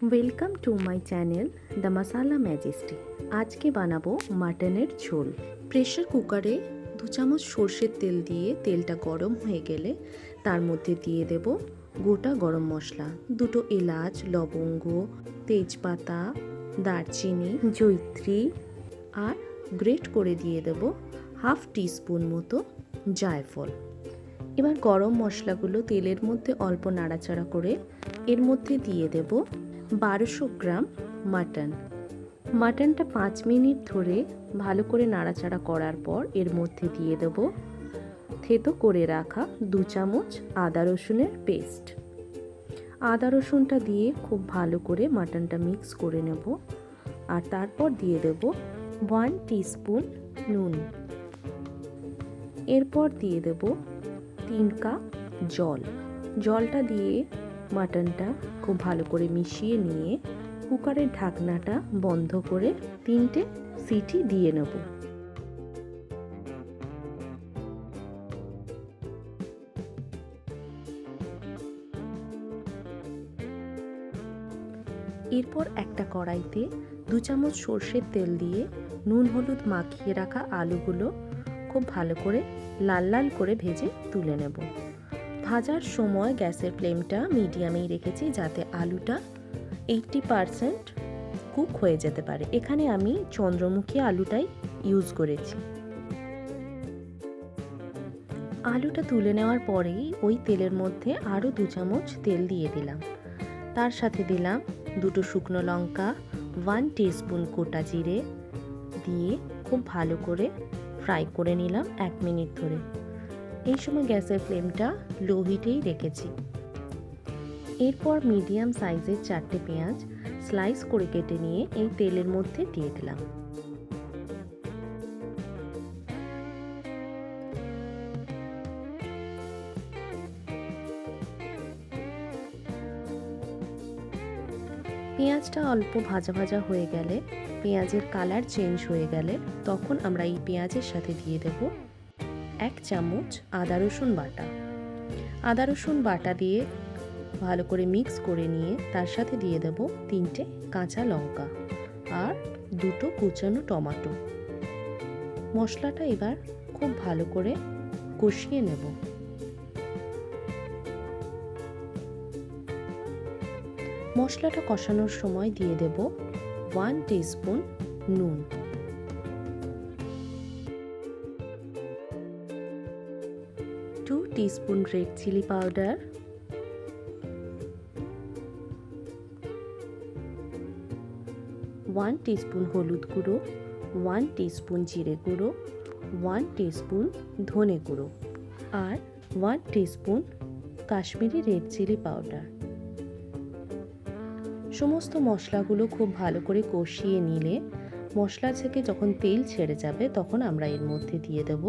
Welcome to my channel the masala majesty. আজকে বানাবো মাটনের ঝোল। প্রেশার কুকারে 2 চামচ সর্ষের তেল দিয়ে তেলটা গরম হয়ে গেলে তার মধ্যে দিয়ে দেব গোটা গরম মশলা, 2 এলাচ, লবঙ্গ, তেজপাতা, দারচিনি, জয়িত্রী আর গ্রেট করে দিয়ে দেব হাফ টিস্পুন মতো জায়ফল। এবার গরম মশলাগুলো তেলের মধ্যে অল্প নাড়াচাড়া করে এর মধ্যে দিয়ে দেব 1200 গ্রাম মাটনটা 5 মিনিট ধরে ভালো করে নাড়াচাড়া করার পর এর মধ্যে দিয়ে দেব থেতো করে রাখা 2 চামচ আদা রসুনের পেস্ট। আদা রসুনটা দিয়ে খুব ভালো করে মাটনটা মিক্স করে নেব আর তারপর দিয়ে দেব 1 টিস্পুন নুন। এরপর দিয়ে দেব 3 কাপ জলটা দিয়ে মাটনটা খুব ভালো করে মিশিয়ে নিয়ে কুকারের ঢাকনাটা বন্ধ করে 3টে সিটি দিয়ে নেব। এরপর একটা কড়াইতে 2 চামচ সর্ষের তেল দিয়ে নুন হলুদ মাখিয়ে রাখা আলুগুলো খুব ভালো করে লাল লাল করে ভেজে তুলে নেব। ভাজার সময় গ্যাসের ফ্লেমটা মিডিয়ামেই রেখেছি যাতে আলুটা 80% কুক হয়ে যেতে পারে। এখানে আমি চন্দ্রমুখী আলুটাই ইউজ করেছি। আলুটা তুলে নেওয়ার পরেই ওই তেলের মধ্যে আরও 2 চামচ তেল দিয়ে দিলাম। তার সাথে দিলাম 2 শুকনো লঙ্কা, 1 টিস্পুন গোটা জিরে দিয়ে খুব ভালো করে ফ্রাই করে নিলাম 1 মিনিট ধরে। এই সময় গ্যাসের ফ্লেমটা লো হিটেই রেখেছি। এরপর মিডিয়াম সাইজের 4টে পেঁয়াজ স্লাইস করে কেটে নিয়ে এই তেলের মধ্যে দিয়ে দিলাম। পেঁয়াজটা অল্প ভাজা ভাজা হয়ে গেলে, পেঁয়াজের কালার চেঞ্জ হয়ে গেলে তখন আমরা এই পেঁয়াজের সাথে দিয়ে দেব 1 চামচ আদা রসুন বাটা দিয়ে ভালো করে মিক্স করে নিয়ে তার সাথে দিয়ে দেব 3টে কাঁচা লঙ্কা আর 2টো কুচানো টমেটো। মশলাটা এবার খুব ভালো করে কষিয়ে নেব। মশলাটা কষানোর সময় দিয়ে দেব 1 টিস্পুন নুন, 2 teaspoon red chilli powder, 1 teaspoon হলুদ গুঁড়ো, 1 টিস্পুন জিরে গুঁড়ো, 1 টিস্পুন ধনে গুঁড়ো আর 1 teaspoon Kashmiri red chilli powder. সমস্ত মশলাগুলো খুব ভালো করে কষিয়ে নিলে মশলা থেকে যখন তেল ছেড়ে যাবে তখন আমরা এর মধ্যে দিয়ে দেব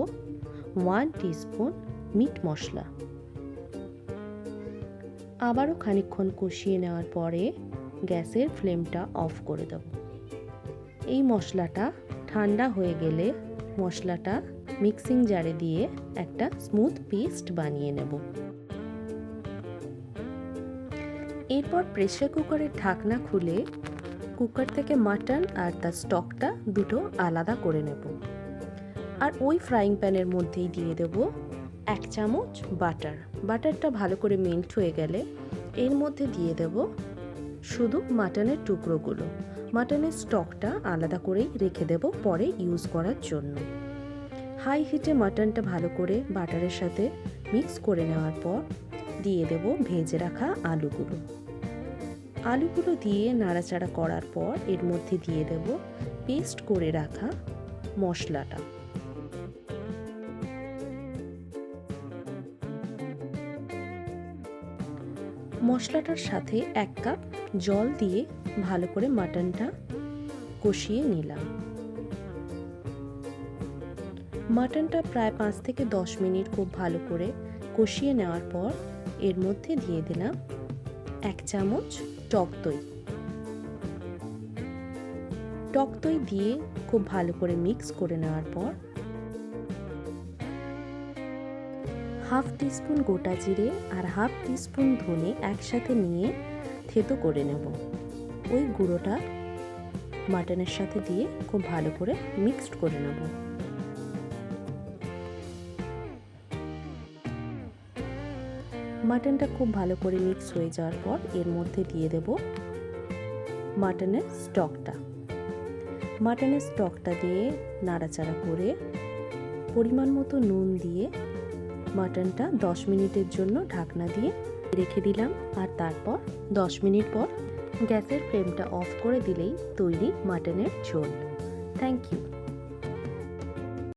1 টিস্পুন মিট মশলা। আবারও খানিকক্ষণ কষিয়ে নেওয়ার পরে গ্যাসের ফ্লেমটা অফ করে দেব। এই মশলাটা ঠান্ডা হয়ে গেলে মশলাটা মিক্সিং জারে দিয়ে একটা স্মুথ পেস্ট বানিয়ে নেব। এরপর প্রেসার কুকারের ঢাকনা খুলে কুকার থেকে মাটন আর তার স্টকটা দুটো আলাদা করে নেব। আর ওই ফ্রাইং প্যানের মধ্যেই দিয়ে দেব 1 চামচ বাটারটা ভালো করে মেল্ট হয়ে গেলে এর মধ্যে দিয়ে দেব শুধু মাটনের টুকরোগুলো। মাটনের স্টকটা আলাদা করেই রেখে দেব পরে ইউজ করার জন্য। হাই হিটে মাটনটা ভালো করে বাটারের সাথে মিক্স করে নেওয়ার পর দিয়ে দেব ভেজে রাখা আলুগুলো দিয়ে নাড়াচাড়া করার পর এর মধ্যে দিয়ে দেব পেস্ট করে রাখা মশলাটা। মশলাটার সাথে 1 কাপ জল দিয়ে ভালো করে মাটনটা কষিয়ে নিলাম। মাটনটা প্রায় 5 থেকে 10 মিনিট খুব ভালো করে কষিয়ে নেওয়ার পর এর মধ্যে দিয়ে দিলাম 1 চামচ টক দই দিয়ে খুব ভালো করে মিক্স করে নেওয়ার পর হাফ টিস্পুন গোটা জিরে আর হাফ টিস্পুন ধনে একসাথে নিয়ে থেতো করে নেব। ওই গুঁড়োটা মাটনের সাথে দিয়ে খুব ভালো করে মিক্সড করে নেব। মাটনটা খুব ভালো করে মিক্স হয়ে যাওয়ার পর এর মধ্যে দিয়ে দেব মাটনের স্টকটা। মাটনের স্টকটা দিয়ে নাড়াচাড়া করে পরিমাণ মতো নুন দিয়ে মাটনটা 10 মিনিটের জন্য ঢাকনা দিয়ে রেখে দিলাম। আর তারপর 10 মিনিট পর গ্যাসের ফ্লেমটা অফ করে দিলেই তৈরি মাটনের ঝোল। Thank you.